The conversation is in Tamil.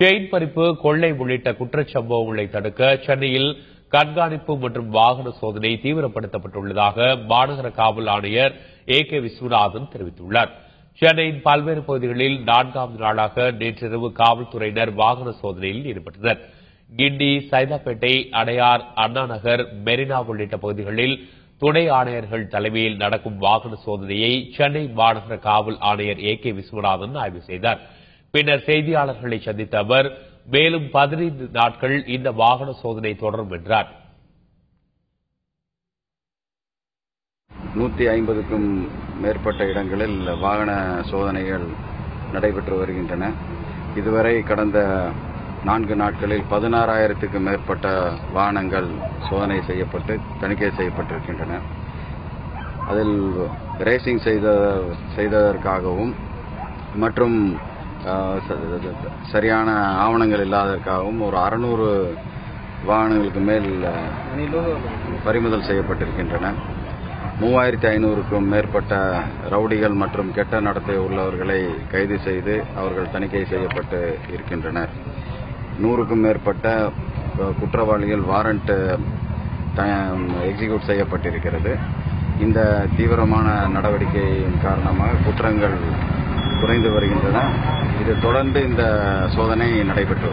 செயின் பறிப்பு, கொள்ளை உள்ளிட்ட குற்றச்சம்பவங்களை தடுக்க சென்னையில் கண்காணிப்பு மற்றும் வாகன சோதனை தீவிரப்படுத்தப்பட்டுள்ளதாக மாநகர காவல் ஆணையர் A.K. விஸ்வநாதன் தெரிவித்துள்ளார். சென்னையின் பல்வேறு பகுதிகளில் 4வது நாளாக நேற்றிரவு காவல்துறையினர் வாகன சோதனையில் ஈடுபட்டனர். கிண்டி, சைதாப்பேட்டை, அடையார், அண்ணா நகர், மெரினா உள்ளிட்ட பகுதிகளில் துணை ஆணையர்கள் தலைமையில் நடக்கும் வாகன சோதனையை சென்னை மாநகர காவல் ஆணையர் A.K. விஸ்வநாதன் ஆய்வு செய்தார். பின்னர் செய்தியாளர்களை சந்தித்த அவர் மேலும் 15 நாட்கள் இந்த வாகன சோதனை தொடரும் என்றார். 150க்கும் மேற்பட்ட இடங்களில் வாகன சோதனைகள் நடைபெற்று வருகின்றன. இதுவரை கடந்த 4 நாட்களில் 16,000க்கும் மேற்பட்ட வாகனங்கள் சோதனை செய்யப்பட்டு தணிக்கை செய்யப்பட்டிருக்கின்றன. அதில் ரேசிங் செய்ததற்காகவும் மற்றும் சரியான ஆவணங்கள் இல்லாததற்காகவும் ஒரு 600 வாகனங்களுக்கு மேல் பறிமுதல் செய்யப்பட்டிருக்கின்றன. 3,500க்கும் மேற்பட்ட ரவுடிகள் மற்றும் கெட்ட நடத்தை உள்ளவர்களை கைது செய்து அவர்கள் தணிக்கை செய்யப்பட்டு இருக்கின்றனர். 100க்கும் மேற்பட்ட குற்றவாளிகள் வாரண்ட் எக்ஸிக்யூட் செய்யப்பட்டிருக்கிறது. இந்த தீவிரமான நடவடிக்கையின் காரணமாக குற்றங்கள் குறைந்து வருகின்றன. இது தொடர்ந்து இந்த சோதனை நடைபெற்று